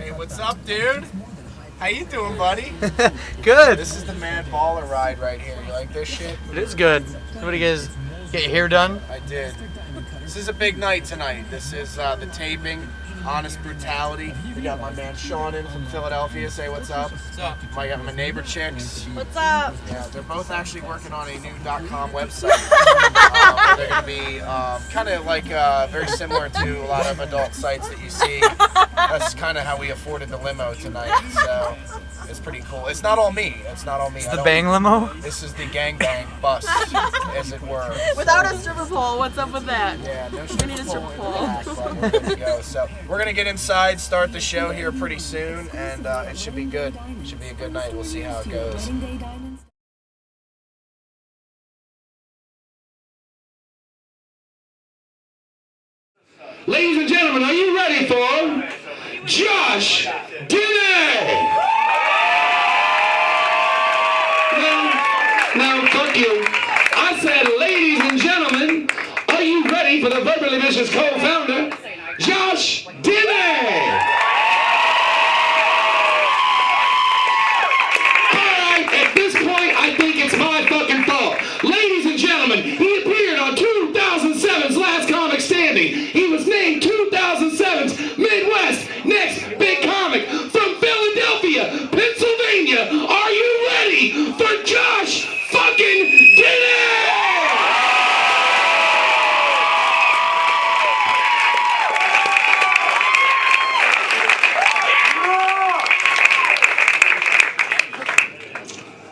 Hey, what's up, dude? How you doing, buddy? Good. This is the Mad Baller ride right here. You like this shit? It is good. Somebody get your hair done? I did. This is a big night tonight. This is the taping, Honest Brutality. We got my man Sean in from Philadelphia. Say what's up. What's up? I got my neighbor chicks. What's up? Yeah, they're both actually working on a new .com website. They're going to be kind of like very similar to a lot of adult sites that you see. That's kind of how we afforded the limo tonight. So it's pretty cool. It's not all me. It's not all me. It's the bang limo? This is the gangbang bus, as it were. Without a stripper pole, what's up with that? Yeah, no We need a stripper pole. We're good to go. So we're gonna get inside, start the show here pretty soon, and it should be good. It should be a good night. We'll see how it goes. Ladies and gentlemen, are you ready for Josh Denny? Now, fuck you. I said, ladies and gentlemen, are you ready for the Verbally Vicious co-founder, Josh Denny? Alright, at this point, I think it's my fucking fault. Ladies and gentlemen, he appeared on 2007's Last Comic Standing. He was named 2007's Midwest Next Big Comic from Philadelphia, Pennsylvania. Are you ready for Josh fucking Denny?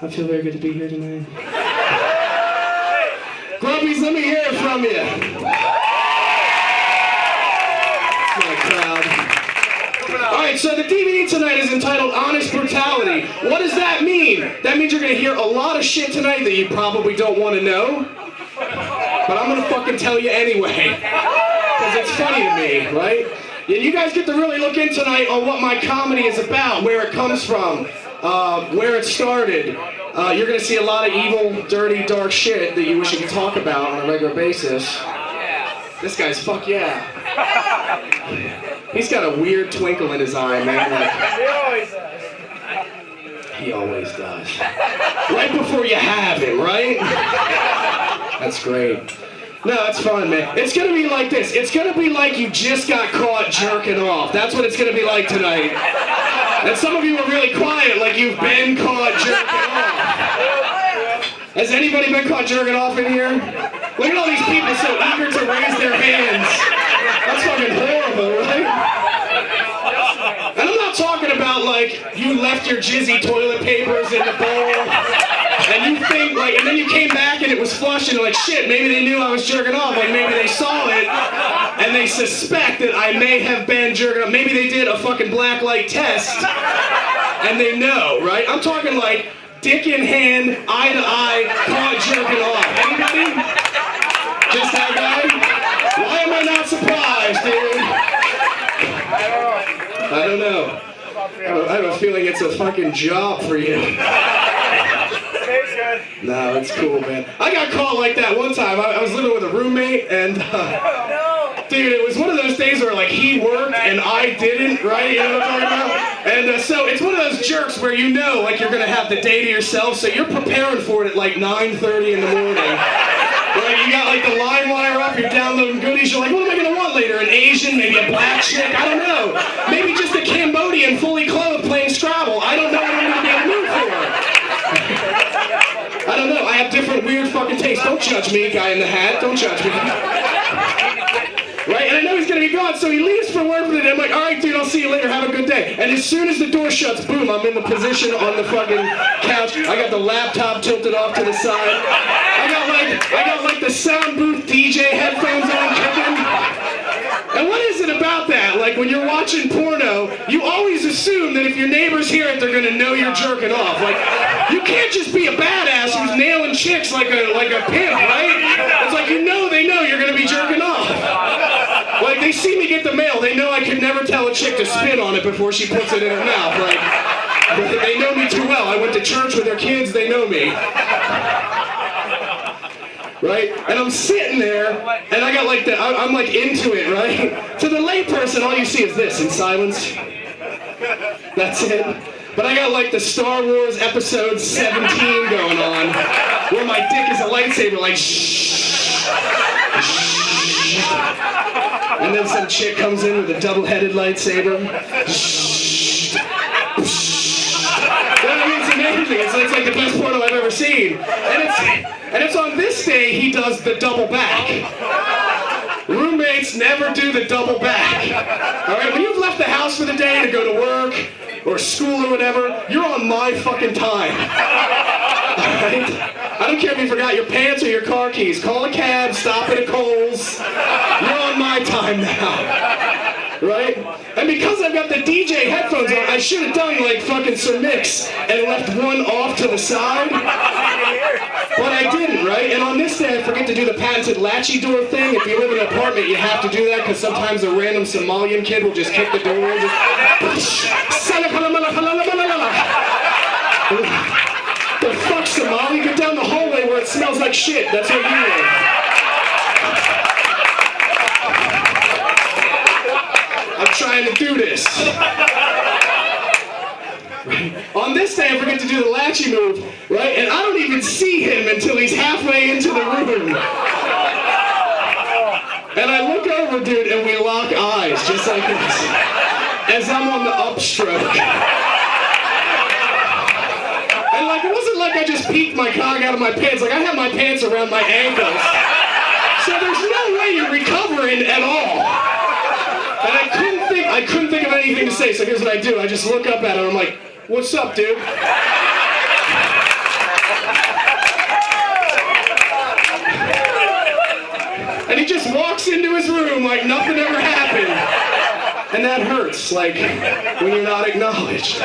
I feel very good to be here tonight. Grumpies, let me hear it from you. It's my crowd. Alright, so the DVD tonight is entitled Honest Brutality. What does that mean? That means you're going to hear a lot of shit tonight that you probably don't want to know. But I'm going to fucking tell you anyway. Because it's funny to me, right? And you guys get to really look in tonight on what my comedy is about, where it comes from, where it started. You're going to see a lot of evil, dirty, dark shit that you wish you could talk about on a regular basis. This guy's fuck yeah. He's got a weird twinkle in his eye, man. He always does. Right before you have him, right? That's great. No, it's fun, man. It's going to be like this. It's going to be like you just got caught jerking off. That's what it's going to be like tonight. And some of you are really quiet, like you've been caught jerking off. Has anybody been caught jerking off in here? Look at all these people so eager to raise their hands. That's fucking horrible, right? And I'm not talking about like you left your jizzy toilet papers in the bowl and you think like, and then you came back and it was flush and like shit, maybe they knew I was jerking off, like maybe they saw it and they suspect that I may have been jerking off. Maybe they did a fucking black light test and they know, right? I'm talking like dick in hand, eye to eye, caught jerking off. Anybody? Just that guy? Why am I not surprised, dude? I don't know. I have a feeling it's a fucking job for you. No, it's cool, man. I got caught like that one time. I was living with a roommate, and dude, it was one of those days where like he worked and I didn't, right? You know what I'm talking about? And so it's one of those jerks where you know like you're gonna have the day to yourself, so you're preparing for it at like 9:30 in the morning. Like you got like the line wire up, you're downloading goodies, you're like, what am I gonna want later? An Asian, maybe a black chick, I don't know. Maybe just a Cambodian fully clothed playing Scrabble. I don't know what I'm gonna be in the mood for. I don't know, I have different weird fucking tastes. Don't judge me, guy in the hat, don't judge me. Right, and I know he's gonna be gone, so he leaves for work for the day. I'm like, alright dude, I'll see you later, have a good day. And as soon as the door shuts, boom, I'm in the position on the fucking couch. I got the laptop tilted off to the side. I got like the sound booth DJ headphones on kicking. And what is it about that? Like when you're watching porno, you always assume that if your neighbors hear it, they're gonna know you're jerking off. Like, you can't just be a badass who's nailing chicks like a pimp, right? It's like they know you're gonna be jerking off. Like they see me get the mail, they know I could never tell a chick to spit on it before she puts it in her mouth. Like, they know me too well. I went to church with their kids, they know me. Right? And I'm sitting there, and I got like I'm like into it, right? To the layperson, all you see is this in silence. That's it. But I got like the Star Wars Episode 17 going on, where my dick is a lightsaber, like shh. And then some chick comes in with a double-headed lightsaber. Shh. I mean, it's amazing. It's like the best porno I've ever seen. And it's on this day he does the double back. Roommates never do the double back. All right, when you've left the house for the day to go to work or school or whatever, you're on my fucking time. All right? I don't care if you forgot your pants or your car keys. Call a cab, stop at a Kohl's. You're on my time now. Right? And because I've got the DJ headphones on, I should have done like fucking Sir Mix and left one off to the side. But I didn't, right? And on this day, I forget to do the patented latchy door thing. If you live in an apartment, you have to do that because sometimes a random Somalian kid will just kick the door in. The fuck, Somali? Get down the hallway where it smells like shit. That's what you want. I'm trying to do this. Right. On this day, I forget to do the latchy move, right? And I don't even see him until he's halfway into the room. And I look over, dude, and we lock eyes, just like this, as I'm on the upstroke. And like, it wasn't like I just peeked my cock out of my pants. Like, I had my pants around my ankles. So there's no way you're recovering at all. And I couldn't think of anything to say, so here's what I do. I just look up at him, I'm like, what's up, dude? And he just walks into his room like nothing ever happened. And that hurts, like, when you're not acknowledged.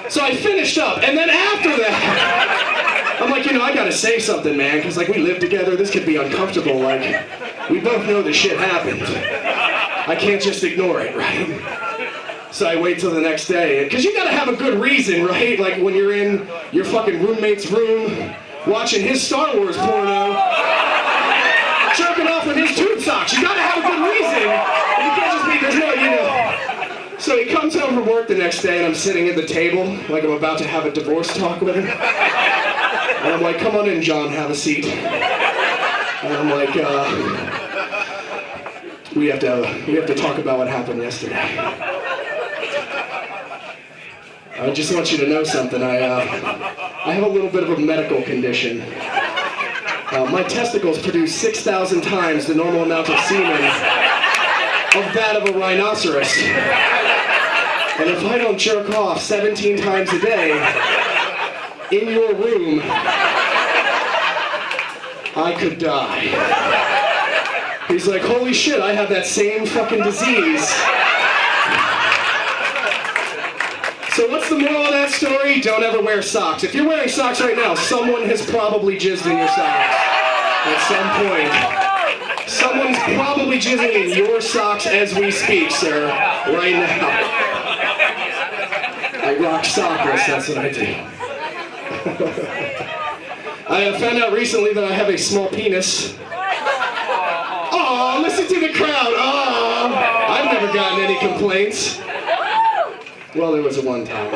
So I finished up, and then after that, I'm like, I gotta say something, man, because like we live together, this could be uncomfortable, like, we both know the shit happened. I can't just ignore it, right? So I wait till the next day, because you gotta have a good reason, right? Like when you're in your fucking roommate's room, watching his Star Wars porno, jerking off with his tube socks. You gotta have a good reason. And you can't just be, there's no, So he comes home from work the next day, and I'm sitting at the table, like I'm about to have a divorce talk with him. And I'm like, come on in, John, have a seat. And I'm like, we have to talk about what happened yesterday. I just want you to know something. I have a little bit of a medical condition. My testicles produce 6,000 times the normal amount of semen of that of a rhinoceros. And if I don't jerk off 17 times a day in your room, I could die. He's like, holy shit, I have that same fucking disease. So what's the moral of that story? Don't ever wear socks. If you're wearing socks right now, someone has probably jizzed in your socks at some point. Someone's probably jizzing in your socks as we speak, sir, right now. I rock sockless, that's what I do. I found out recently that I have a small penis. Oh, listen to the crowd. Oh, I've never gotten any complaints. Well, there was a one time.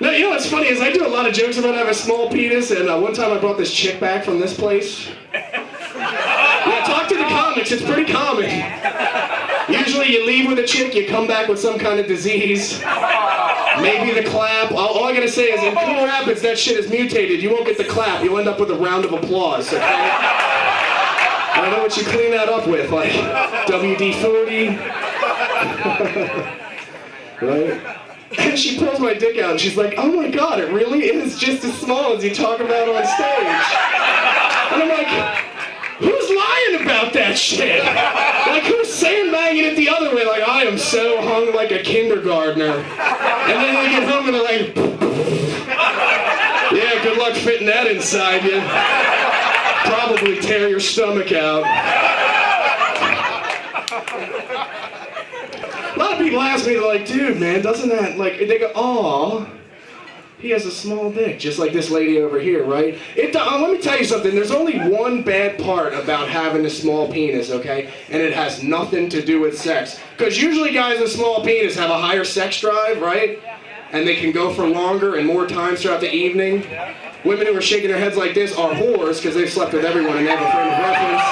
Now, you know what's funny is I do a lot of jokes about having a small penis, and one time I brought this chick back from this place. Yeah, talk to the comics, it's pretty common. Usually you leave with a chick, you come back with some kind of disease. Maybe the clap. All I gotta say is in Cool Rapids, that shit is mutated. You won't get the clap, you'll end up with a round of applause, okay? I don't know what you clean that up with, like WD-40. Right? And she pulls my dick out and she's like, oh my god, it really is just as small as you talk about on stage. And I'm like, who's lying about that shit? Like, who's sandbagging it the other way? Like, I am so hung like a kindergartner. And then they get home and they're like, yeah, good luck fitting that inside you. Probably tear your stomach out. A lot of people ask me, they're like, dude, man, doesn't that, like, they go, aw, He has a small dick, just like this lady over here, right? Let me tell you something. There's only one bad part about having a small penis, okay? And it has nothing to do with sex. Because usually guys with small penis have a higher sex drive, right? And they can go for longer and more times throughout the evening. Women who are shaking their heads like this are whores because they've slept with everyone and they have a frame of reference.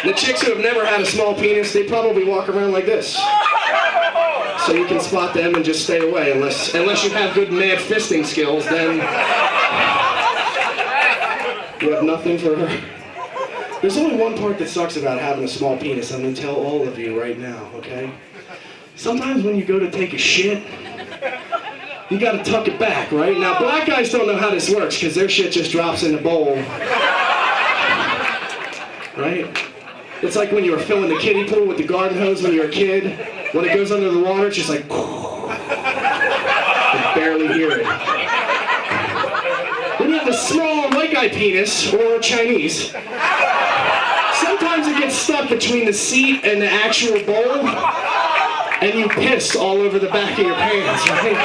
The chicks who have never had a small penis, they probably walk around like this. So you can spot them and just stay away, unless you have good mad fisting skills, then you have nothing for her. There's only one part that sucks about having a small penis. I'm going to tell all of you right now, okay? Sometimes when you go to take a shit, you got to tuck it back, right? Now, black guys don't know how this works because their shit just drops in the bowl. Right? It's like when you were filling the kiddie pool with the garden hose when you were a kid. When it goes under the water, it's just like, you barely hear it. When you have a small white guy penis, or Chinese, sometimes it gets stuck between the seat and the actual bowl, and you piss all over the back of your pants, right?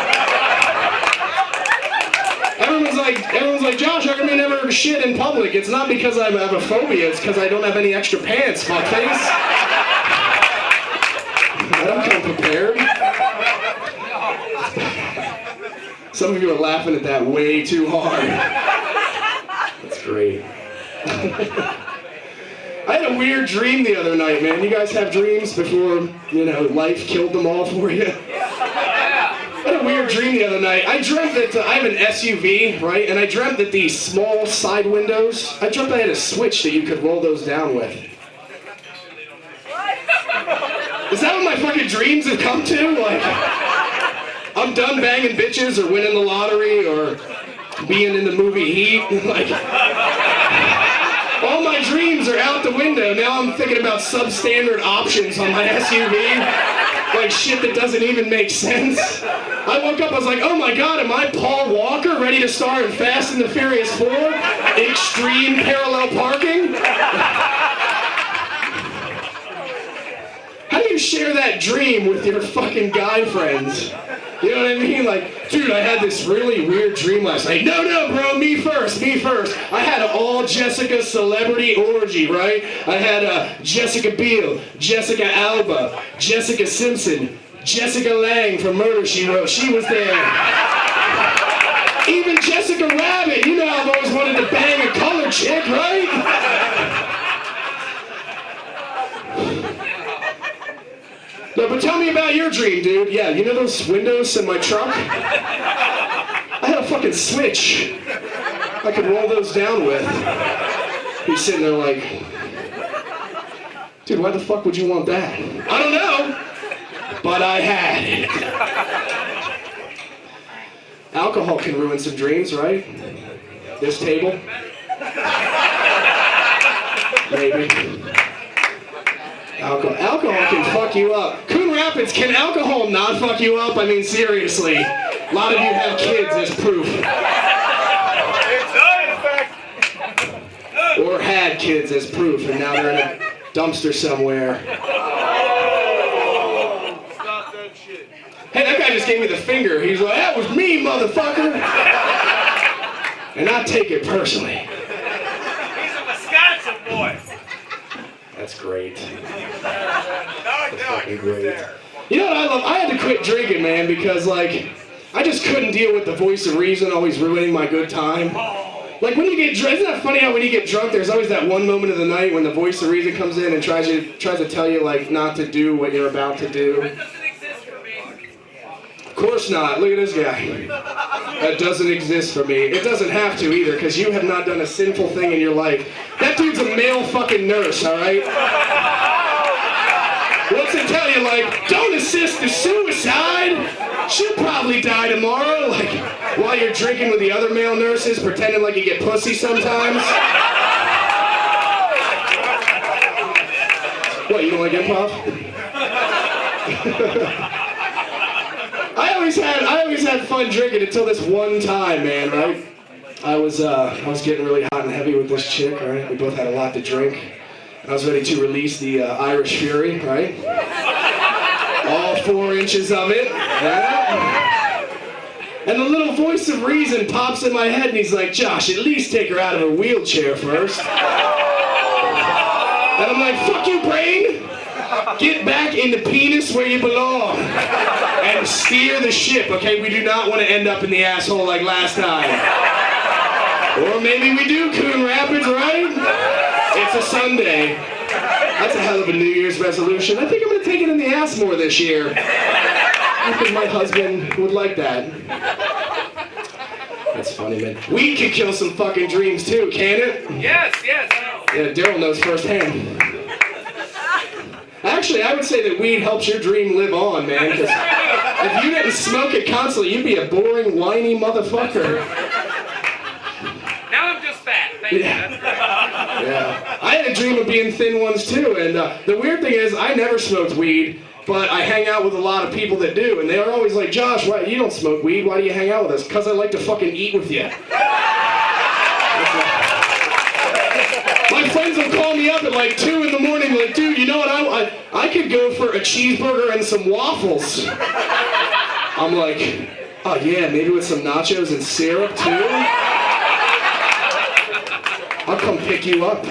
Everyone's like, Josh, how come you never shit in public? It's not because I have a phobia, it's because I don't have any extra pants, fuckface. I don't come prepared. Some of you are laughing at that way too hard. That's great. I had a weird dream the other night, man. You guys have dreams before, life killed them all for you? I had a weird dream the other night. I dreamt that I have an SUV, right? And I dreamt that these small side windows, I dreamt I had a switch that you could roll those down with. Is that what my fucking dreams have come to? Like, I'm done banging bitches or winning the lottery or being in the movie Heat. Like, all my dreams are out the window. Now I'm thinking about substandard options on my SUV. Like shit that doesn't even make sense. I woke up, I was like, oh my god, am I Paul Walker ready to star in Fast and the Furious 4? Extreme parallel parking? How do you share that dream with your fucking guy friends? You know what I mean? Like, dude, I had this really weird dream last night. No, bro, me first. I had an all Jessica celebrity orgy, right? I had Jessica Biel, Jessica Alba, Jessica Simpson, Jessica Lange from Murder, She Wrote. She was there. Even Jessica Rabbit. You know I've always wanted to bang a colored chick, right? No, but tell me about your dream, dude. Yeah, you know those windows in my truck? I had a fucking switch I could roll those down with. He's sitting there like, dude, why the fuck would you want that? I don't know, but I had it. Alcohol can ruin some dreams, right? This table? Maybe. Alcohol can fuck you up. Coon Rapids, can alcohol not fuck you up? I mean, seriously. A lot of you have kids as proof. Or had kids as proof, and now they're in a dumpster somewhere. Stop that shit. Hey, that guy just gave me the finger. He's like, that was me, motherfucker. And I take it personally. He's a Wisconsin boy. That's great. No, Fucking great. You know what I love? I had to quit drinking, man, because, like, I just couldn't deal with the voice of reason always ruining my good time. Like, when you get drunk, isn't that funny how when you get drunk, there's always that one moment of the night when the voice of reason comes in and tries to tell you, like, not to do what you're about to do? It doesn't exist for me. Of course not. Look at this guy. That doesn't exist for me. It doesn't have to either, because you have not done a sinful thing in your life. That dude's a male fucking nurse, all right? What's it tell you, like, don't assist the suicide? She'll probably die tomorrow, like, while you're drinking with the other male nurses, pretending like you get pussy sometimes. What, you don't like improv? I always had fun drinking until this one time, man, right? I was getting really hot and heavy with this chick, right? We both had a lot to drink. And I was ready to release the Irish Fury, right? All 4 inches of it. Yeah. And the little voice of reason pops in my head and he's like, Josh, at least take her out of her wheelchair first. And I'm like, fuck you, brain. Get back in the penis where you belong. And steer the ship, okay? We do not want to end up in the asshole like last time. Or maybe we do, Coon Rapids, right? It's a Sunday. That's a hell of a New Year's resolution. I think I'm gonna take it in the ass more this year. I think my husband would like that. That's funny, man. Weed can kill some fucking dreams too, can it? Yes. Yeah, Daryl knows firsthand. Actually, I would say that weed helps your dream live on, man, because if you didn't smoke it constantly, you'd be a boring, whiny motherfucker. Now I'm just fat. Thank you. That's great. Yeah. I had a dream of being thin once too, and the weird thing is I never smoked weed, but I hang out with a lot of people that do, and they're always like, Josh, why you don't smoke weed? Why do you hang out with us? Because I like to fucking eat with you. My friends will call me up at like 2 in the morning, like, dude, you know what? I could go for a cheeseburger and some waffles. I'm like, oh yeah, maybe with some nachos and syrup too? I'll come pick you up.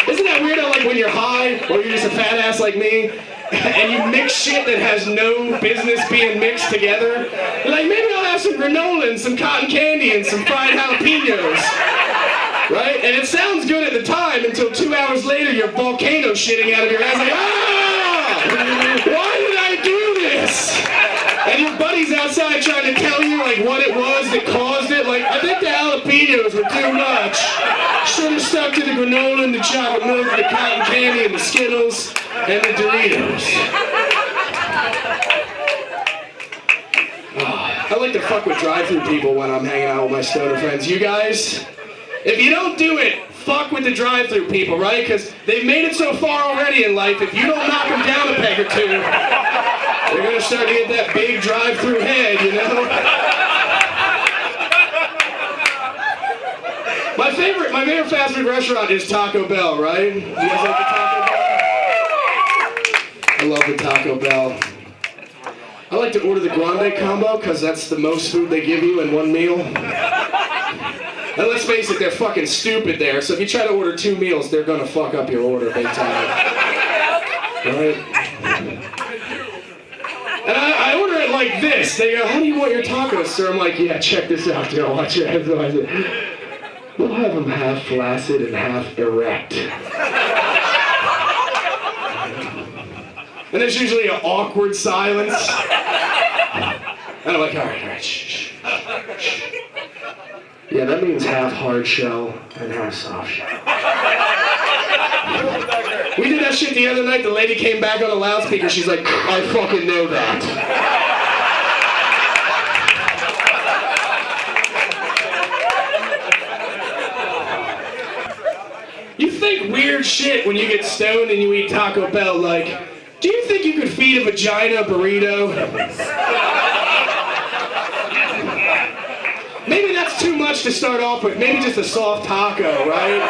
Isn't that weird how, like, when you're high, or you're just a fat ass like me, and you mix shit that has no business being mixed together? You're like, maybe I'll have some granola and some cotton candy and some fried jalapenos. Right? And it sounds good at the time until 2 hours later you're volcano shitting out of your ass like, ah! Why did I do this? And your buddy's outside trying to tell you like what it was that caused it. Like, I think the jalapenos were too much. Should have stuck to the granola and the chocolate milk, the cotton candy and the Skittles and the Doritos. I like to fuck with drive-thru people when I'm hanging out with my stoner friends. You guys? If you don't do it, fuck with the drive-thru people, right? Because they've made it so far already in life, if you don't knock them down a peg or two, they're going to start to get that big drive-thru head, you know? My favorite fast food restaurant is Taco Bell, right? You guys like the Taco Bell? I love the Taco Bell. I like to order the grande combo because that's the most food they give you in one meal. And let's face it, they're fucking stupid there. So if you try to order 2 meals, they're gonna fuck up your order big time. Right? And I order it like this. They go, how do you want your tacos, sir? I'm like, yeah, check this out, Joe. Watch it. We'll have them half flaccid and half erect. And there's usually an awkward silence. And I'm like, all right, shh. Yeah, that means half hard shell and half soft shell. We did that shit the other night. The lady came back on a loudspeaker. She's like, I fucking know that. You think weird shit when you get stoned and you eat Taco Bell. Like, do you think you could feed a vagina a burrito? Maybe that's too much to start off with. Maybe just a soft taco, right?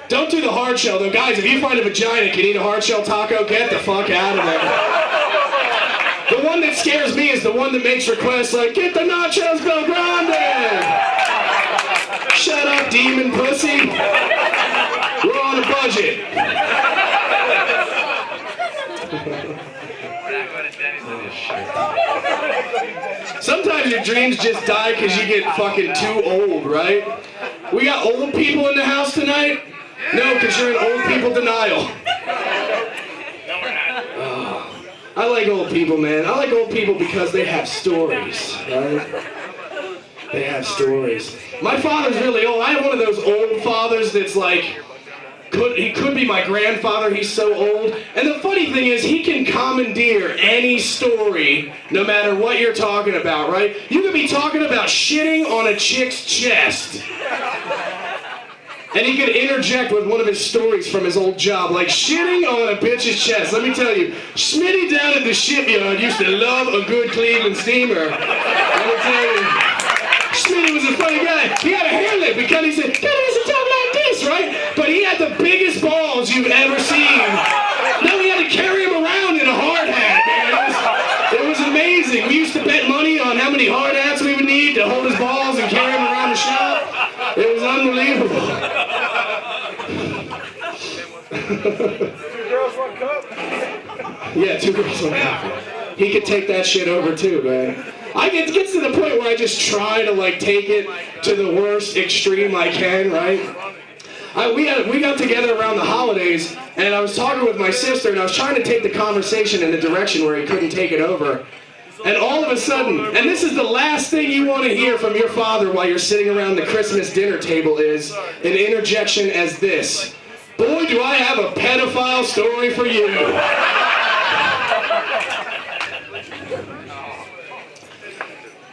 Don't do the hard shell, though. Guys, if you find a vagina can eat a hard shell taco, get the fuck out of there. The one that scares me is the one that makes requests like, get the nachos Bel Grande! Shut up, demon pussy. We're on a budget. Sometimes your dreams just die because you get fucking too old, right? We got old people in the house tonight? No, because you're in old people denial. I like old people, man. I like old people because they have stories, right? They have stories. My father's really old. I have one of those old fathers that's like, he could be my grandfather, he's so old. And the funny thing is, he can commandeer any story, no matter what you're talking about, right? You could be talking about shitting on a chick's chest. And he could interject with one of his stories from his old job, like shitting on a bitch's chest. Let me tell you, Smitty down at the shipyard used to love a good Cleveland steamer. Let me tell you, Smitty was a funny guy. He had a hair lip because he said, God, he used to talk like this, right? But he had the biggest balls you've ever seen. No, he had to carry hold his balls and carry him around the shop. It was unbelievable. 2 girls, 1 cup. Yeah, 2 girls, 1 cup. He could take that shit over too, man. It gets to the point where I just try to like take it to the worst extreme I can, right? We got together around the holidays, and I was talking with my sister, and I was trying to take the conversation in a direction where he couldn't take it over. And all of a sudden, and this is the last thing you want to hear from your father while you're sitting around the Christmas dinner table, is an interjection as this. Boy, do I have a pedophile story for you.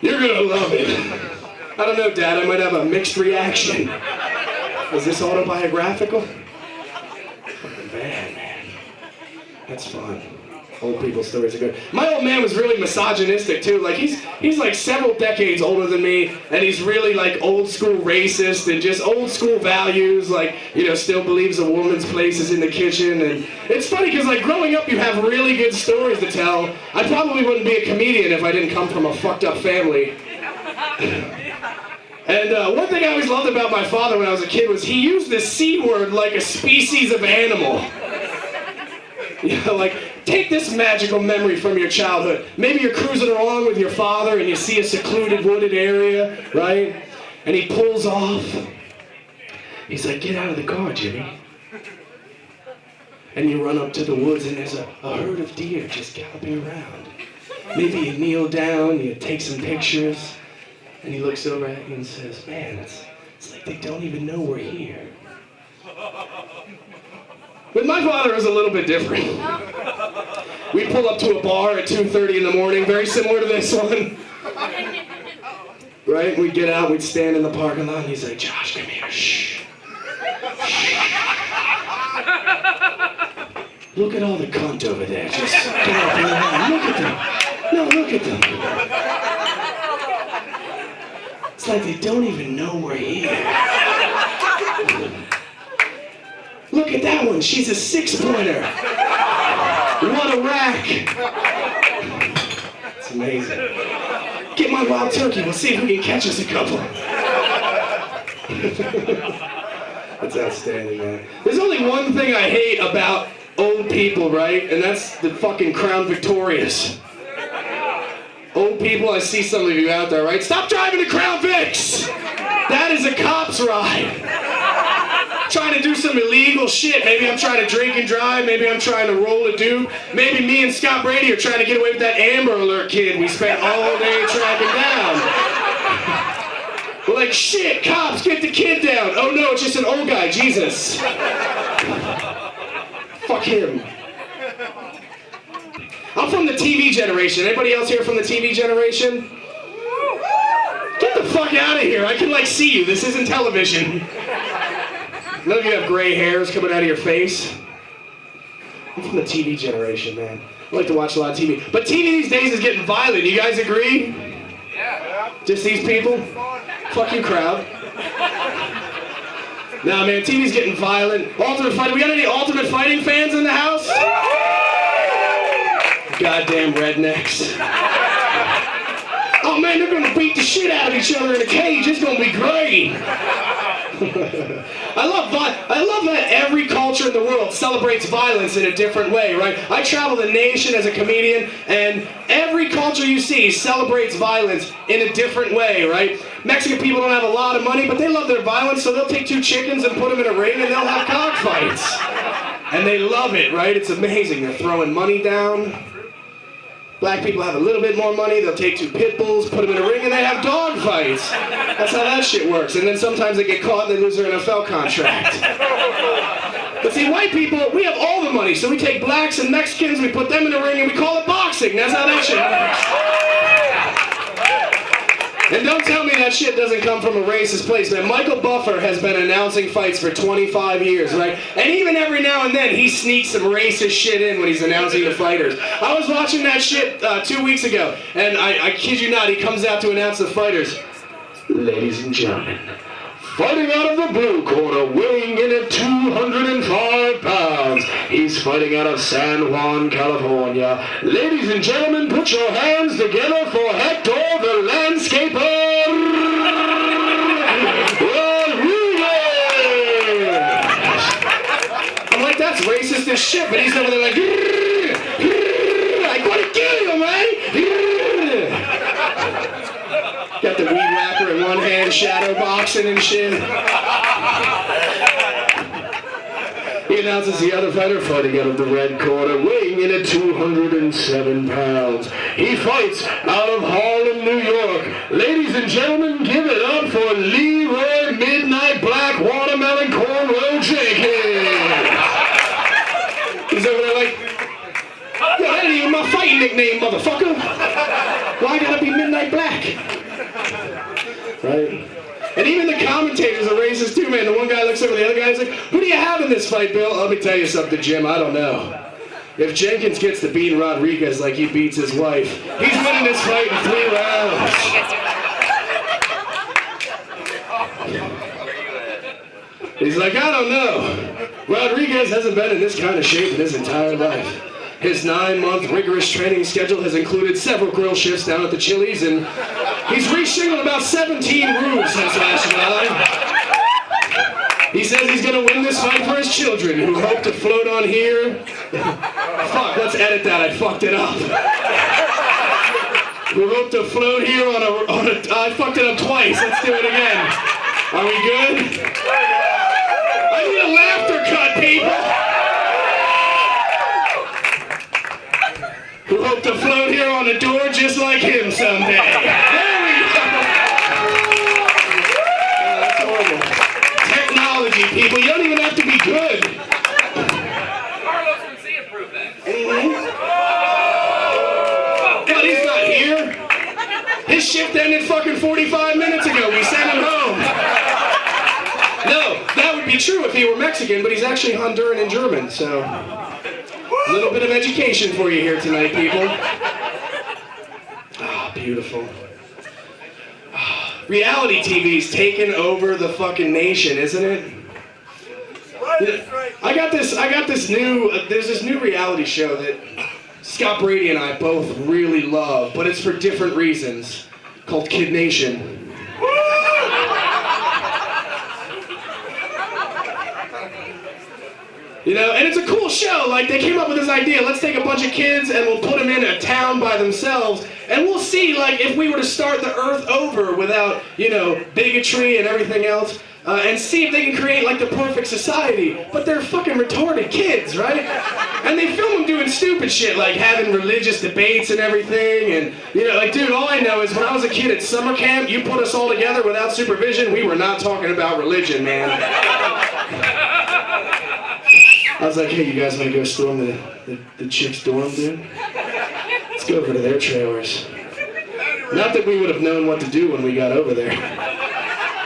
You're gonna love it. I don't know, Dad, I might have a mixed reaction. Is this autobiographical? Fucking bad, man. That's fun. Old people's stories are good. My old man was really misogynistic too. Like he's like several decades older than me, and he's really like old school racist and just old school values. Like, you know, still believes a woman's place is in the kitchen. And it's funny because like growing up, you have really good stories to tell. I probably wouldn't be a comedian if I didn't come from a fucked up family. And one thing I always loved about my father when I was a kid was he used the C word like a species of animal. You know, like, take this magical memory from your childhood. Maybe you're cruising along with your father and you see a secluded wooded area, right? And he pulls off. He's like, get out of the car, Jimmy. And you run up to the woods and there's a herd of deer just galloping around. Maybe you kneel down, you take some pictures, and he looks over at you and says, man, it's like they don't even know we're here. With my father, it was a little bit different. We'd pull up to a bar at 2:30 in the morning, very similar to this one. Right? We'd get out, we'd stand in the parking lot, and he's like, Josh, come here, shh. Look at all the cunt over there. Just get up and look at them. No, look at them. It's like they don't even know we're here. Look at that one. She's a 6-pointer. What a rack. It's amazing. Get my wild turkey. We'll see if we can catch us a couple. That's outstanding, man. There's only one thing I hate about old people, right? And that's the fucking Crown Victorias. Old people, I see some of you out there, right? Stop driving the Crown Vics! That is a cop's ride. Trying to do some illegal shit. Maybe I'm trying to drink and drive. Maybe I'm trying to roll a dude. Maybe me and Scott Brady are trying to get away with that Amber Alert kid we spent all day tracking down. We're like, shit, cops, get the kid down. Oh no, it's just an old guy, Jesus. Fuck him. I'm from the TV generation. Anybody else here from the TV generation? Get the fuck out of here. I can like see you. This isn't television. None of you have gray hairs coming out of your face. I'm from the TV generation, man. I like to watch a lot of TV. But TV these days is getting violent. You guys agree? Yeah. Just these people? Fuck you, crowd. Nah, man, TV's getting violent. Ultimate Fighting. We got any Ultimate Fighting fans in the house? Goddamn rednecks. Oh man, they're gonna beat the shit out of each other in a cage. It's gonna be great. I love that every culture in the world celebrates violence in a different way, right? I travel the nation as a comedian, and every culture you see celebrates violence in a different way, right? Mexican people don't have a lot of money, but they love their violence, so they'll take 2 chickens and put them in a ring, and they'll have cockfights. And they love it, right? It's amazing. They're throwing money down. Black people have a little bit more money, they'll take 2 pit bulls, put them in a ring, and they have dog fights. That's how that shit works. And then sometimes they get caught and they lose their NFL contract. But see, white people, we have all the money, so we take blacks and Mexicans, we put them in a ring, and we call it boxing. That's how that shit works. And don't tell me that shit doesn't come from a racist place, man. Michael Buffer has been announcing fights for 25 years, right? And even every now and then, he sneaks some racist shit in when he's announcing the fighters. I was watching that shit 2 weeks ago, and I kid you not, he comes out to announce the fighters. Ladies and gentlemen, fighting out of the blue corner, weighing in at 205 pounds, he's fighting out of San Juan, California. Ladies and gentlemen, put your hands together for Hector the Landscaper Got the weed whacker in one hand, shadow boxing and shit. He announces the other fighter fighting out of the red corner, weighing in at 207 pounds. He fights out of Harlem, New York. Ladies and gentlemen, give it up for Leroy Midnight Black Watermelon Cornrow Jenkins. He's over there like, yo, that ain't even my fighting nickname, motherfucker. Why gotta be Midnight Black? Right? And even the commentators are racist too, man. The one guy looks over the other guy and is like, who do you have in this fight, Bill? Let me tell you something, Jim. I don't know. If Jenkins gets to beating Rodriguez like he beats his wife, he's winning this fight in 3 rounds. He's like, I don't know. Rodriguez hasn't been in this kind of shape in his entire life. His 9-month rigorous training schedule has included several grill shifts down at the Chili's, and he's re-shingled about 17 roofs since last July. He says he's going to win this fight for his children, who hope to float on here. Fuck, let's edit that. I fucked it up. Who hope to float here on a I fucked it up twice. Let's do it again. Are we good? I need a laughter cut, people. Who hope to float here on a door just like him someday. There we go. That's horrible. Technology, people. You don't even have to be good. Carlos Mencia proved that. But he's not here. His shift ended fucking 45 minutes ago. We sent him home. No, that would be true if he were Mexican, but he's actually Honduran and German, so... A little bit of education for you here tonight, people. Ah, beautiful. Reality TV's taken over the fucking nation, isn't it? I got this new, there's this new reality show that Scott Brady and I both really love, but it's for different reasons, called Kid Nation. You know, and it's a cool show. Like, they came up with this idea, let's take a bunch of kids and we'll put them in a town by themselves, and we'll see, like, if we were to start the earth over without, you know, bigotry and everything else, and see if they can create, like, the perfect society. But they're fucking retarded kids, right? And they film them doing stupid shit, like having religious debates and everything, and, you know, like, dude, all I know is when I was a kid at summer camp, you put us all together without supervision, we were not talking about religion, man. I was like, hey, you guys want to go storm the chicks' dorm, dude? Let's go over to their trailers. Not that we would have known what to do when we got over there,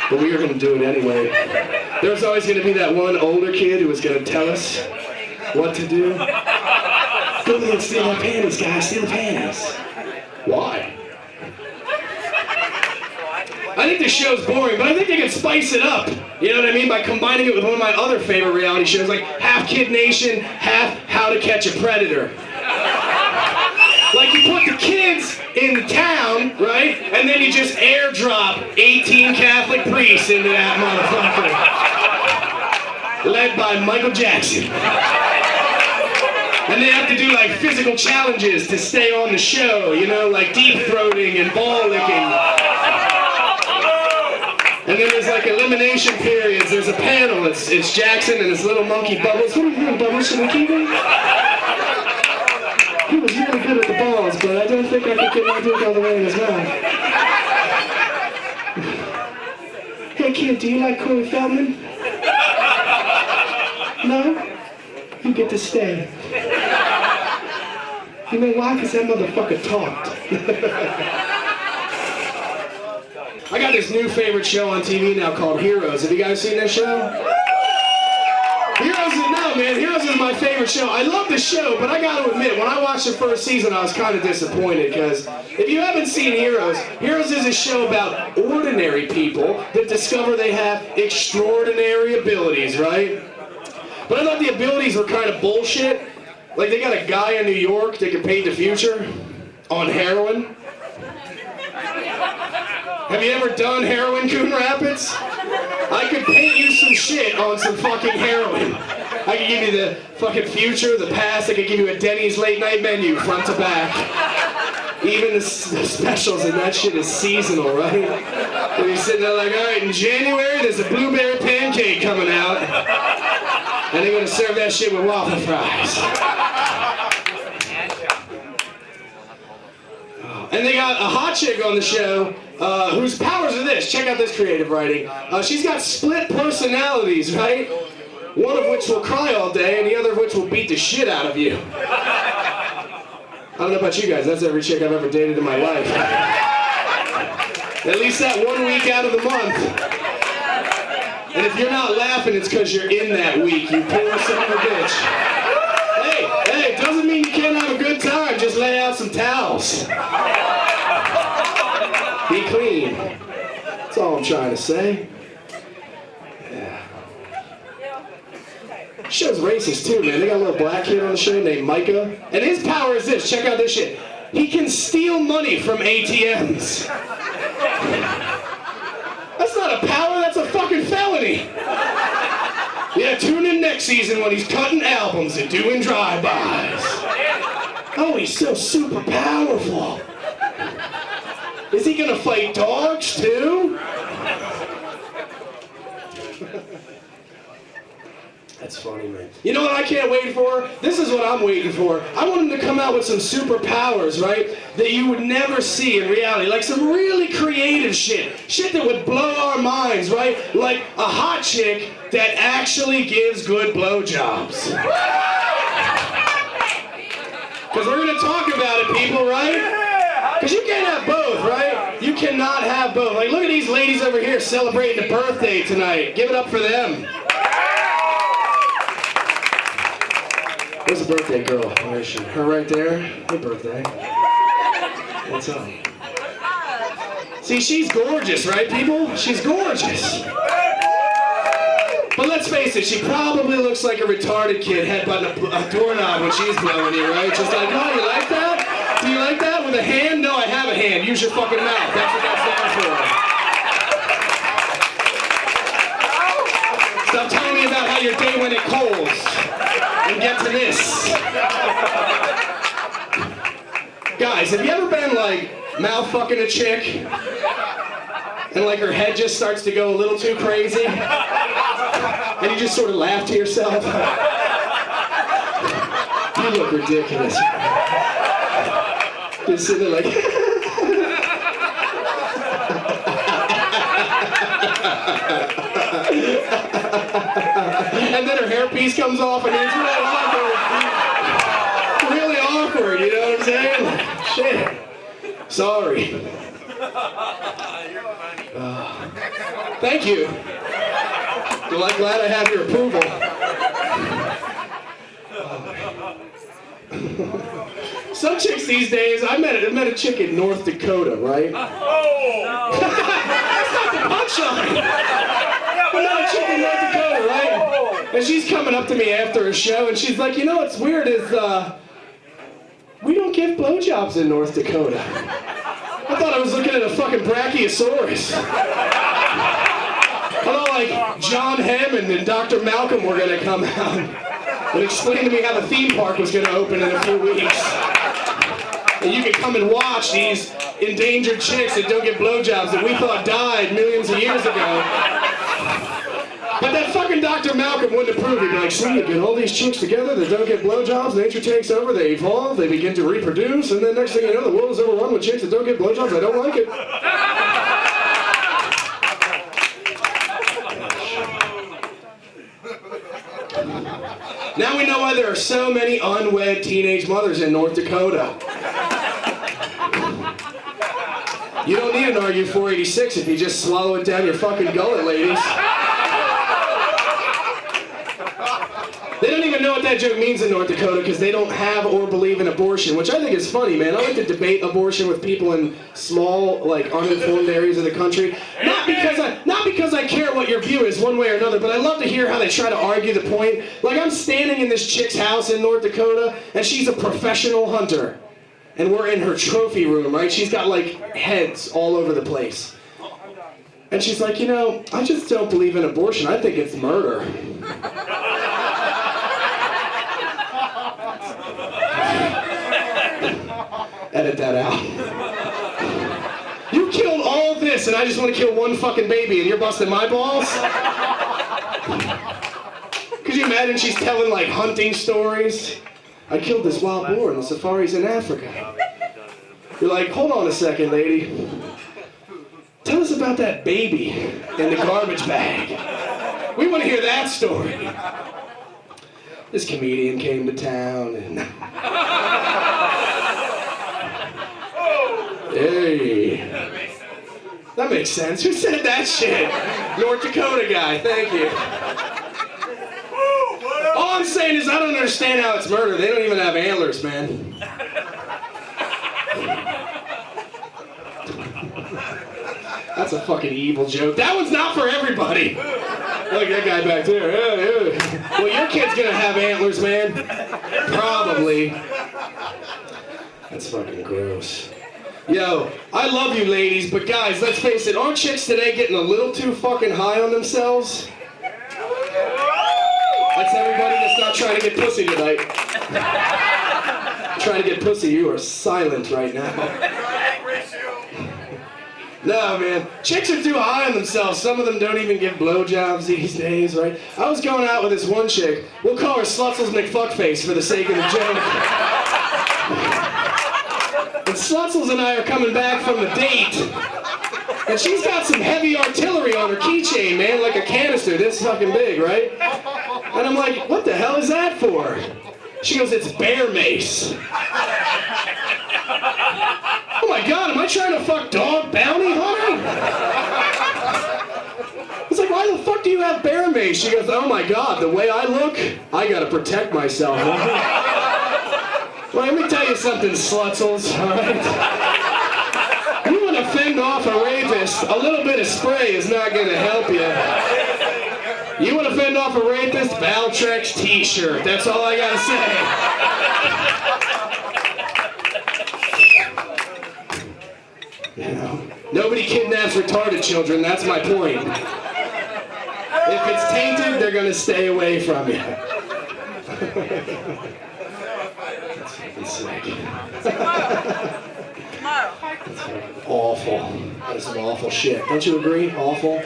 but we were going to do it anyway. There was always going to be that one older kid who was going to tell us what to do. Go there and steal our panties, guys, steal the panties. Why? I think this show's boring, but I think they can spice it up. You know what I mean? By combining it with one of my other favorite reality shows, like half Kid Nation, half How to Catch a Predator. Like, you put the kids in the town, right? And then you just airdrop 18 Catholic priests into that motherfucker. Led by Michael Jackson. And they have to do, like, physical challenges to stay on the show, you know, like deep-throating and ball licking. And then there's like elimination periods. There's a panel. It's Jackson and his little monkey Bubbles. What are you doing, Bubbles? Should we keep him? He was really good at the balls, but I don't think I could get my dick all the way in his mouth. Hey kid, do you like Corey Feldman? No? You get to stay. You know why? Because that motherfucker talked. I got this new favorite show on TV now called Heroes. Have you guys seen that show? Heroes is my favorite show. I love the show, but I gotta admit, when I watched the first season, I was kind of disappointed, because if you haven't seen Heroes, Heroes is a show about ordinary people that discover they have extraordinary abilities, right? But I thought the abilities were kind of bullshit. Like, they got a guy in New York that can paint the future on heroin. Have you ever done heroin, Coon Rapids? I could paint you some shit on some fucking heroin. I could give you the fucking future, the past. I could give you a Denny's late night menu, front to back. Even the specials and that shit is seasonal, right? And you're sitting there like, all right, in January there's a blueberry pancake coming out, and they're gonna serve that shit with waffle fries. And they got a hot chick on the show whose powers are this. Check out this creative writing. She's got split personalities, right? One of which will cry all day and the other of which will beat the shit out of you. I don't know about you guys, that's every chick I've ever dated in my life. At least that 1 week out of the month. And if you're not laughing, it's because you're in that week, you poor son of a bitch. Hey, doesn't mean you can't have a good time, just lay out some towels. Be clean. That's all I'm trying to say. Yeah. Show's racist too, man. They got a little black kid on the show named Micah. And his power is this. Check out this shit. He can steal money from ATMs. That's not a power, that's a fucking felony. Yeah, tune in next season when he's cutting albums and doing drive-bys. Oh, he's so super powerful. Is he gonna fight dogs too? That's funny, man. You know what I can't wait for? This is what I'm waiting for. I want him to come out with some superpowers, right? That you would never see in reality. Like some really creative shit. Shit that would blow our minds, right? Like a hot chick that actually gives good blowjobs. Because we're going to talk about it, people, right? Because you can't have both, right? You cannot have both. Like, look at these ladies over here celebrating a birthday tonight. Give it up for them. Where's the birthday girl? Where is she? Her right there. Hey, birthday. What's up? See, she's gorgeous, right, people? She's gorgeous. But let's face it, she probably looks like a retarded kid headbutting a doorknob when she's blowing you, right? Just like, oh, you like that? Do you like that? With a hand? No, I have a hand. Use your fucking mouth. That's what that stands for. Stop telling me about how your day went at Kohl's. And get to this. Guys, have you ever been like mouth fucking a chick and like her head just starts to go a little too crazy and you just sort of laugh to yourself? You look ridiculous. Just sitting there like and then her hairpiece comes off and it's really awkward. Really awkward, you know what I'm saying? Shit. Sorry. Thank you. Well, I'm glad I have your approval. Some chicks these days, I met a chick in North Dakota, right? Oh! That's not the punchline! I met a chick in North Dakota, right? And she's coming up to me after a show, and she's like, you know what's weird is, we don't give blowjobs in North Dakota. I thought I was looking at a fucking brachiosaurus. I thought like John Hammond and Dr. Malcolm were gonna come out and explain to me how the theme park was gonna open in a few weeks. And you could come and watch these endangered chicks that don't get blowjobs that we thought died millions of years ago. But that fucking Dr. Malcolm wouldn't approve. He'd be like, see, you get all these chicks together that don't get blowjobs, nature takes over, they evolve, they begin to reproduce, and then next thing you know, the world is overrun with chicks that don't get blowjobs. I don't like it. Now we know why there are so many unwed teenage mothers in North Dakota. You don't need an RU-486 if you just swallow it down your fucking gullet, ladies. They don't even know what that joke means in North Dakota because they don't have or believe in abortion, which I think is funny, man. I like to debate abortion with people in small, like, uninformed areas of the country. Not because I care what your view is one way or another, but I love to hear how they try to argue the point. Like, I'm standing in this chick's house in North Dakota, and she's a professional hunter. And we're in her trophy room, right? She's got, like, heads all over the place. And she's like, you know, I just don't believe in abortion. I think it's murder. Edit that that out. You killed all this, and I just want to kill one fucking baby, and you're busting my balls? Could you imagine she's telling, like, hunting stories? I killed this wild boar in the safaris in Africa. You're like, hold on a second, lady. Tell us about that baby in the garbage bag. We want to hear that story. This comedian came to town and... Hey. That makes sense. Who said that shit? North Dakota guy, thank you. All I'm saying is I don't understand how it's murder. They don't even have antlers, man. That's a fucking evil joke. That one's not for everybody. Look, that guy back there. Well, your kid's gonna have antlers, man. Probably. That's fucking gross. Yo, I love you ladies, but guys, let's face it, aren't chicks today getting a little too fucking high on themselves? That's everybody that's not trying to get pussy tonight. Trying to get pussy, you are silent right now. No, man. Chicks are too high on themselves. Some of them don't even give blowjobs these days, right? I was going out with this one chick. We'll call her Slutzel's McFuckface for the sake of the joke. And Slutzel's and I are coming back from the date. And she's got some heavy artillery on her keychain, man, like a canister this fucking big, right? And I'm like, what the hell is that for? She goes, it's bear mace. Oh my God, am I trying to fuck dog bounty hunter? I was like, why the fuck do you have bear mace? She goes, oh my God, the way I look, I gotta protect myself. Well, let me tell you something, Slutzels, all right? You want to fend off a rapist, a little bit of spray is not gonna help you. You want to fend off a rapist? Valtrex t-shirt. That's all I gotta say. You know, nobody kidnaps retarded children, that's my point. If it's tainted, they're gonna stay away from you. That's fucking sick. That's awful. That is some awful shit. Don't you agree? Awful.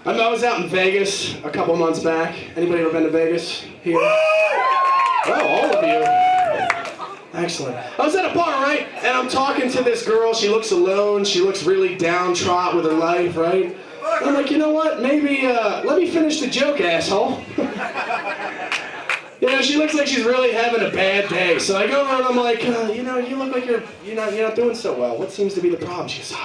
I was out in Vegas a couple months back. Anybody ever been to Vegas here? Oh, all of you. Excellent. I was at a bar, right? And I'm talking to this girl. She looks alone. She looks really downtrodden with her life, right? And I'm like, you know what? Maybe, let me finish the joke, asshole. You know, she looks like she's really having a bad day. So I go over and I'm like, you know, you look like you're not doing so well. What seems to be the problem? She goes,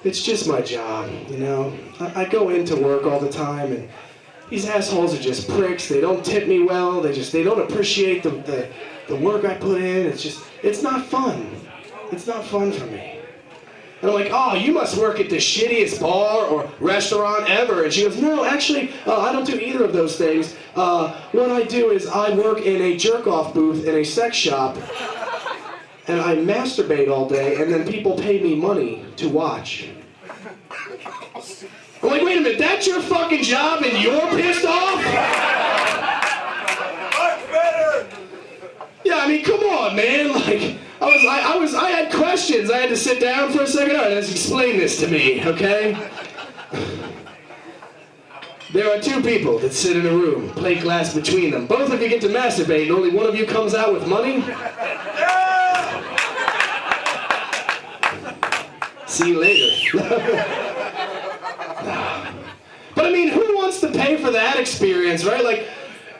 it's just my job, you know. I go into work all the time, and these assholes are just pricks. They don't tip me well. They don't appreciate the work I put in. It's not fun. It's not fun for me. And I'm like, oh, you must work at the shittiest bar or restaurant ever. And she goes, no, actually, I don't do either of those things. What I do is I work in a jerk-off booth in a sex shop. And I masturbate all day, and then people pay me money to watch. I'm like, wait a minute, that's your fucking job and you're pissed off? Much better! Yeah, I mean, come on, man. Like, I had questions. I had to sit down for a second. All right, let's explain this to me, okay? There are two people that sit in a room, plate glass between them. Both of you get to masturbate, and only one of you comes out with money? See you later. But I mean, who wants to pay for that experience, right? Like,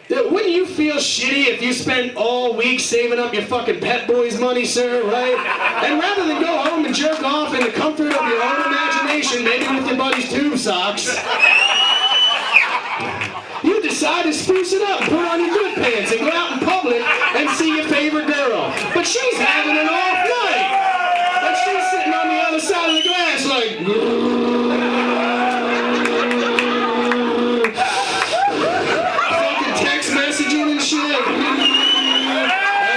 wouldn't you feel shitty if you spent all week saving up your fucking Pet Boys money, sir, right? And rather than go home and jerk off in the comfort of your own imagination, maybe with your buddy's tube socks, you decide to spruce it up, put on your good pants, and go out in public and see your favorite girl. But she's having an off night. And she's sitting on the other side of the glass like... fucking text messaging and shit. I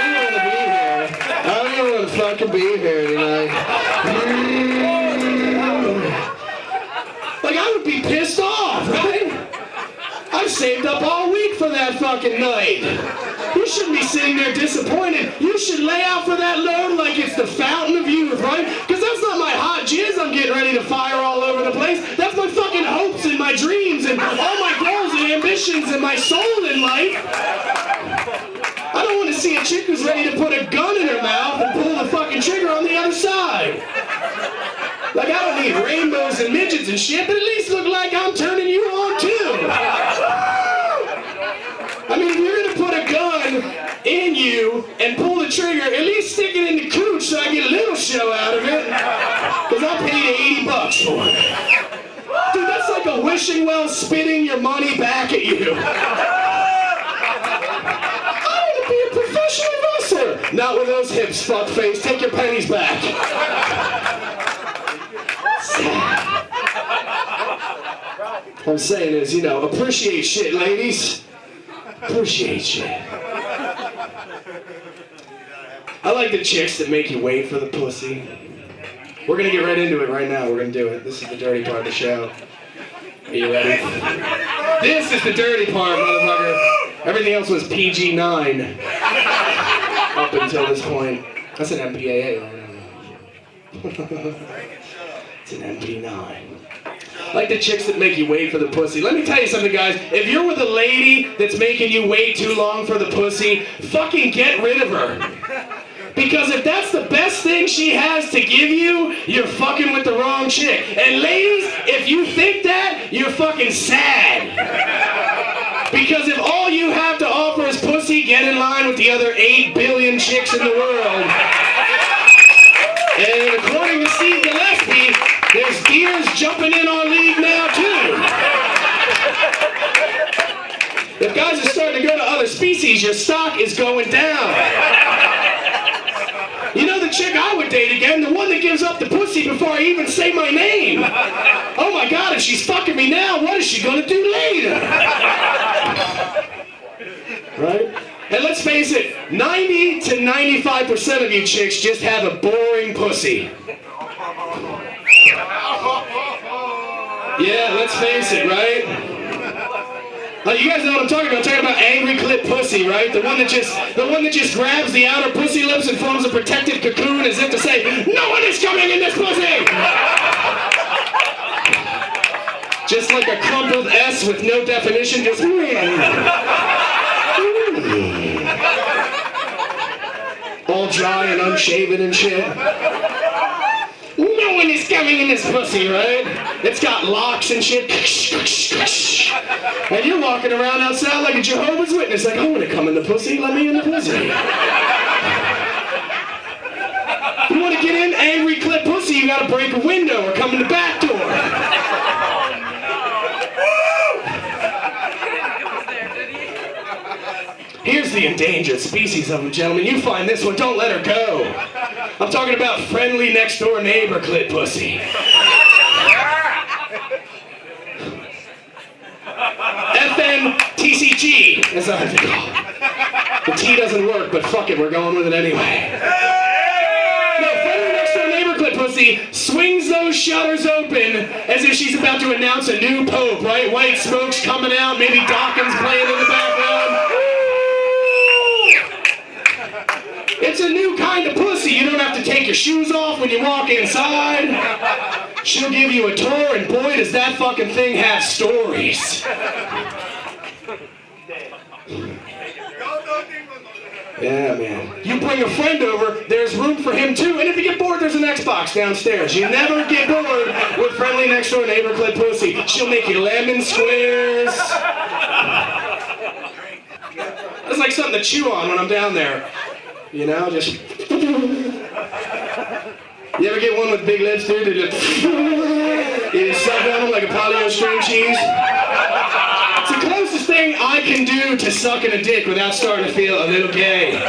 don't want to be here. I don't want to fucking be here tonight. Like, I would be pissed off, right? I've saved up all week for that fucking night. You shouldn't be sitting there disappointed. You should lay out for that load like it's the fountain of youth, right? Because that's not my hot jizz I'm getting ready to fire all over the place. That's my fucking hopes and my dreams and all my goals and ambitions and my soul in life. I don't want to see a chick who's ready to put a gun in her mouth and pull the fucking trigger on the other side. Like, I don't need rainbows and midgets and shit, but at least look like I'm turning you on too. I mean, if you're gonna put a gun in you and pull the trigger, at least stick it in the cooch so I get a little show out of it. Because I paid $80 for it. Dude, that's like a wishing well spitting your money back at you. I want to be a professional wrestler. Not with those hips, fuckface. Take your pennies back. What I'm saying is, you know, appreciate shit, ladies. Appreciate shit. I like the chicks that make you wait for the pussy. We're gonna get right into it right now. We're gonna do it. This is the dirty part of the show. Are you ready? This is the dirty part, motherfucker. Everything else was PG-9 up until this point. That's an MPAA, right? It's an MP9. Like the chicks that make you wait for the pussy. Let me tell you something, guys. If you're with a lady that's making you wait too long for the pussy, fucking get rid of her. Because if that's the best thing she has to give you, you're fucking with the wrong chick. And ladies, if you think that, you're fucking sad. Because if all you have to offer is pussy, get in line with the other 8 billion chicks in the world. And according to Steve Gillespie, there's deers jumping in our league now, too. If guys are starting to go to other species, your stock is going down. You know the chick I would date again? The one that gives up the pussy before I even say my name. Oh my God, if she's fucking me now, what is she gonna do later? Right? And let's face it, 90 to 95% of you chicks just have a boring pussy. Yeah, let's face it, right? You guys know what I'm talking about. I'm talking about angry clit pussy, right? The one that just grabs the outer pussy lips and forms a protective cocoon as if to say, "No one is coming in this pussy!" Just like a crumpled S with no definition, just all dry and unshaven and shit. No one is coming in this pussy, right? It's got locks and shit. And you're walking around outside like a Jehovah's Witness, like, I want to come in the pussy, let me in the pussy. You want to get in angry clit pussy, you gotta break a window or come in the back door. Here's the endangered species of them, gentlemen. You find this one, don't let her go. I'm talking about friendly next door neighbor clit pussy. FNTCG, as I like to call it. The T doesn't work, but fuck it, we're going with it anyway. No, friendly next door neighbor clit pussy swings those shutters open as if she's about to announce a new pope, right? White smoke's coming out, maybe Dawkins playing in the background. It's a new kind of pussy. You don't have to take your shoes off when you walk inside. She'll give you a tour, and boy, does that fucking thing have stories. Yeah, man. You bring a friend over, there's room for him too, and if you get bored, there's an Xbox downstairs. You never get bored with friendly next door neighbor clit pussy. She'll make you lemon squares. It's like something to chew on when I'm down there. You know, just... You ever get one with big lips, dude? They just... You suck on them like a paleo string cheese? It's the closest thing I can do to sucking a dick without starting to feel a little gay.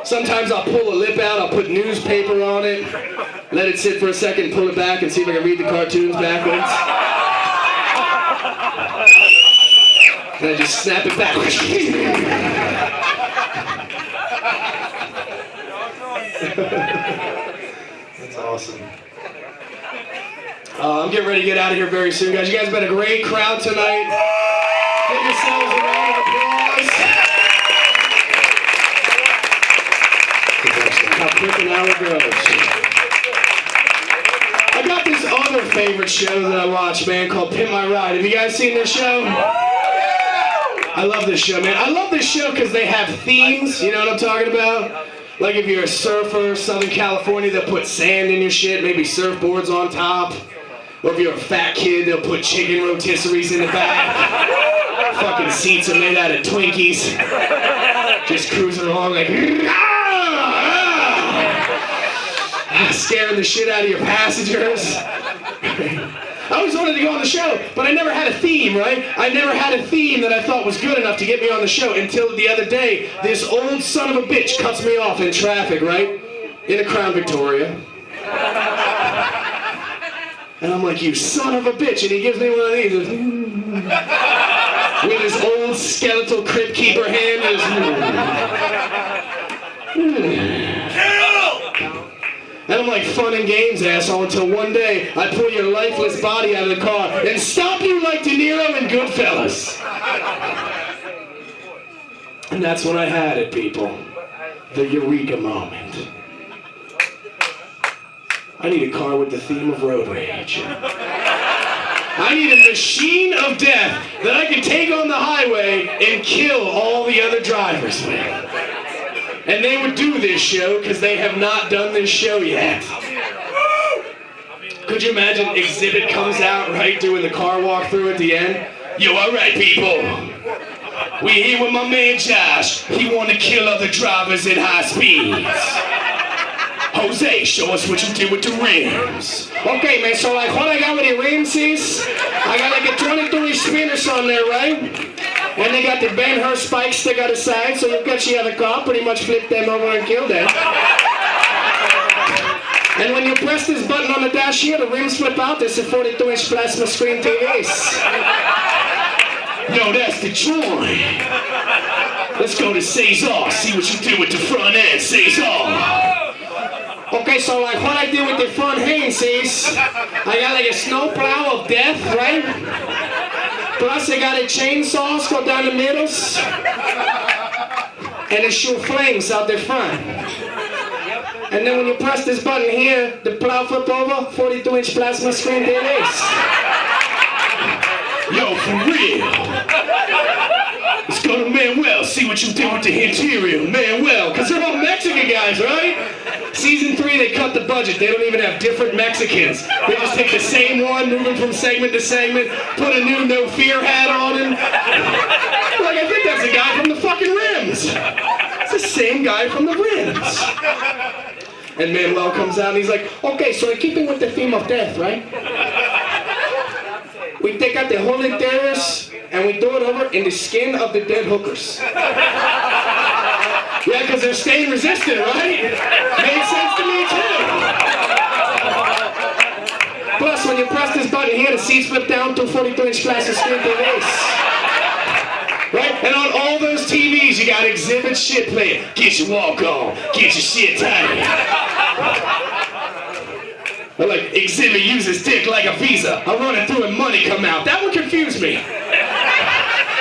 Sometimes I'll pull a lip out, I'll put newspaper on it, let it sit for a second, pull it back, and see if I can read the cartoons backwards. And I just snap it back. That's awesome. I'm getting ready to get out of here very soon, guys. You guys have been a great crowd tonight. Give yourselves a round of applause. How quick an hour goes. I got this other favorite show that I watch, man, called Pimp My Ride. Have you guys seen this show? I love this show, man. I love this show because they have themes, you know what I'm talking about? Like if you're a surfer, Southern California, they'll put sand in your shit, maybe surfboards on top. Or if you're a fat kid, they'll put chicken rotisseries in the back. Fucking seats are made out of Twinkies. Just cruising along like, scaring the shit out of your passengers. I always wanted to go on the show, but I never had a theme, right? I never had a theme that I thought was good enough to get me on the show until the other day, this old son of a bitch cuts me off in traffic, right? In a Crown Victoria. And I'm like, you son of a bitch, and he gives me one of these. With his old skeletal crypt keeper hand. And I'm like, fun and games, asshole, until one day I pull your lifeless body out of the car and stomp you like De Niro in Goodfellas. And that's when I had it, people. The eureka moment. I need a car with the theme of road rage. I need a machine of death that I can take on the highway and kill all the other drivers with. And they would do this show because they have not done this show yet. Could you imagine Exhibit comes out, right, doing the car walkthrough at the end? Yo, all right, people. We here with my man Josh. He want to kill other drivers at high speeds. Jose, show us what you did with the rims. Okay, man, so like what I got with the rims is, I got like a 23 spinners on there, right? And they got the Ben Hur spikes stick out the side, so you've got your other car, pretty much flip them over and kill them. And when you press this button on the dash here, the rims flip out. There's a 42-inch plasma screen TVs. Yo, that's the joint. Let's go to Cesar, see what you did with the front end, Cesar. Okay, so like what I did with the front hands is, I got like a snowplow of death, right? Plus I got a chainsaw, go down the middles, and it shoot flames out the front. And then when you press this button here, the plow flip over, 42-inch plasma screen TVs. Yo, for real. Let's go to Manuel, see what you did with the interior. Manuel, because they're all Mexican guys, right? Season 3, they cut the budget. They don't even have different Mexicans. They just take the same one, move him from segment to segment, put a new No Fear hat on him. Like, I think that's the guy from the fucking rims. It's the same guy from the rims. And Manuel comes out and he's like, okay, so in keeping with the theme of death, right? We take out the whole interiors and we throw it over in the skin of the dead hookers. Yeah, because they're stain resistant, right? Made sense to me too. Plus, when you press this button here, the seats flip down to 42-inch plastic screen TVs. Right? And on all those TVs, you got Exhibit shit playing. Get your walk on. Get your shit tight. Or like, Exhibit uses dick like a visa. I run it through and money come out. That one confused me.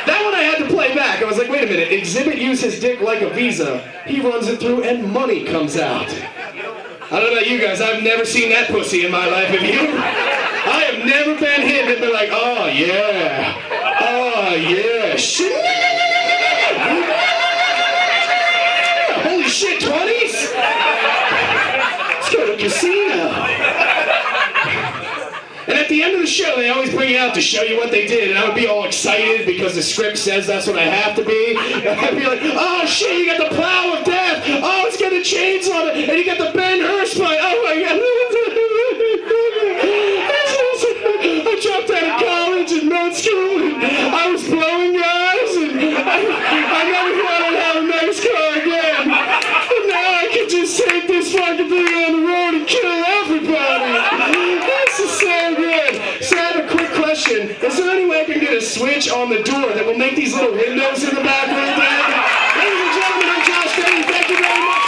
That one I had to play back. I was like, wait a minute. Exhibit uses dick like a visa. He runs it through and money comes out. I don't know about you guys. I've never seen that pussy in my life. Have you? I have never been hit and been like, oh yeah. Oh yeah. Shit. Holy shit, 20s? Let's go to a casino. And at the end of the show, they always bring you out to show you what they did. And I would be all excited because the script says that's what I have to be. And I'd be like, oh shit, you got the plow of death. Oh, it's got a chainsaw. And you got the Ben Hur spike. Oh my God. I dropped out of college and med school. And I was blowing guys. And I never thought I'd have a nice car again. And now I can just take this fucking thing on the road and kill everybody. This is so good. So I have a quick question. Is there any way I can get a switch on the door that will make these little windows in the back really bad? Ladies and gentlemen, I'm Josh Denny. Thank you very much.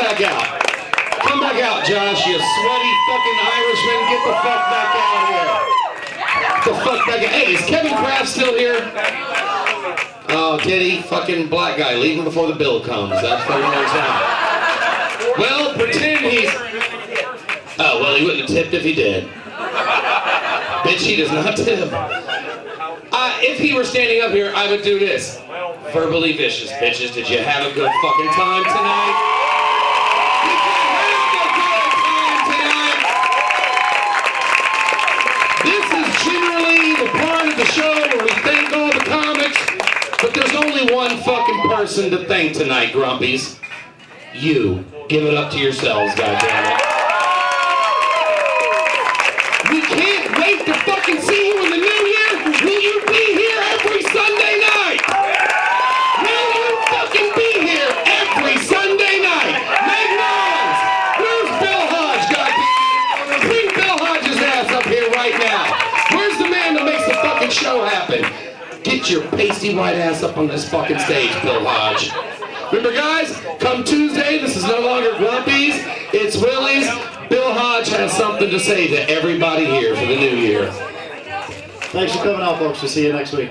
back out. Come back out, Josh, you sweaty fucking Irishman. Get the fuck back out here. Get the fuck back out. Hey, is Kevin Kraft still here? Oh, Denny, fucking black guy. Leave him before the bill comes. That's what he knows how. Well, pretend he's... Oh, well, he wouldn't have tipped if he did. Bitch, he does not tip. If he were standing up here, I would do this. Verbally vicious, bitches. Did you have a good fucking time tonight? Did you have a good time tonight? This is generally the part of the show where we thank all the comics, but there's only one fucking person to thank tonight, Grumpies. You. Give it up to yourselves, goddammit. We can't wait to fucking see you in the new year. Will you be here every Sunday night? Will you fucking be here every Sunday night? Make noise! Where's Bill Hodge, goddammit? Bring Bill Hodge's ass up here right now. Where's the man that makes the fucking show happen? Get your pasty white ass up on this fucking stage, Bill Hodge. Remember, guys, come Tuesday, this is no longer Grumpy's, it's Willie's. Bill Hodge has something to say to everybody here for the new year. Thanks for coming out, folks. We'll see you next week.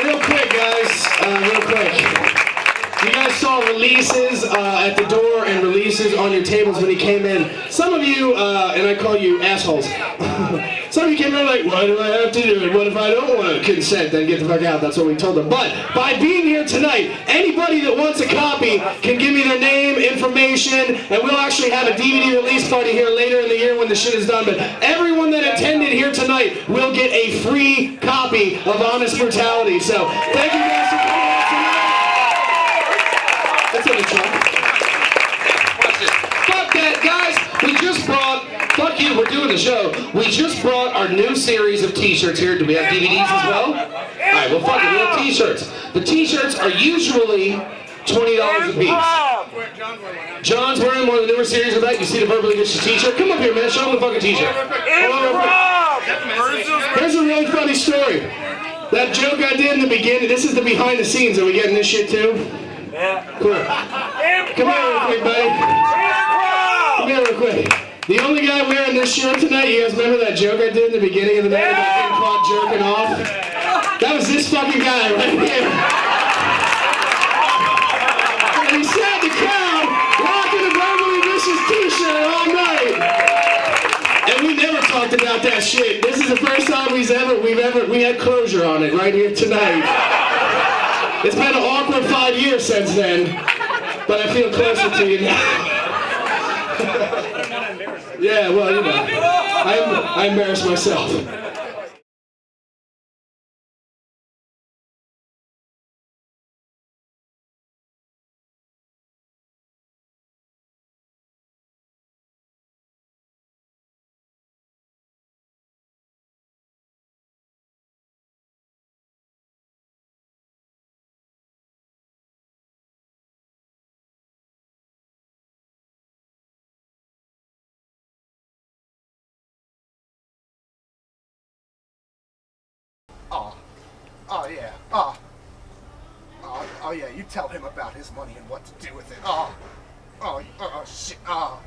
Real quick, guys. Real quick. You guys saw releases at the door and releases on your tables when he came in. Some of you, and I call you assholes, some of you came in like, why do I have to do it? What if I don't want to consent? Then get the fuck out. That's what we told them. But by being here tonight, anybody that wants a copy can give me their name, information, and we'll actually have a DVD release party here later in the year when the shit is done. But everyone that attended here tonight will get a free copy of Honest Brutality. So thank you guys for coming out tonight. That's in the trunk. Fuck that, guys. We just brought, fuck you, we're doing the show. We just brought our new series of t-shirts here. Do we have DVDs as well? Alright, well fuck it, we have t-shirts. The t-shirts are usually $20 a piece. John's wearing one of the newer series of that. You see the Verbally Vicious t-shirt? Come up here, man. Show him the fucking t-shirt. Here's a really funny story. That joke I did in the beginning, this is the behind the scenes. Are we getting this shit too? Yeah. Cool. Come here real quick, buddy. Come here real quick. The only guy wearing this shirt tonight, you guys remember that joke I did in the beginning of the night about getting caught jerking off? That was this fucking guy right here. And he sat in the crowd rocking the Verbally Vicious t-shirt all night. And we never talked about that shit. This is the first time we had closure on it right here tonight. It's been an awkward 5 years since then, but I feel closer to you now. Yeah, well, you know, I embarrass myself. Oh yeah. Oh yeah. You tell him about his money and what to do with it. Shit. Oh.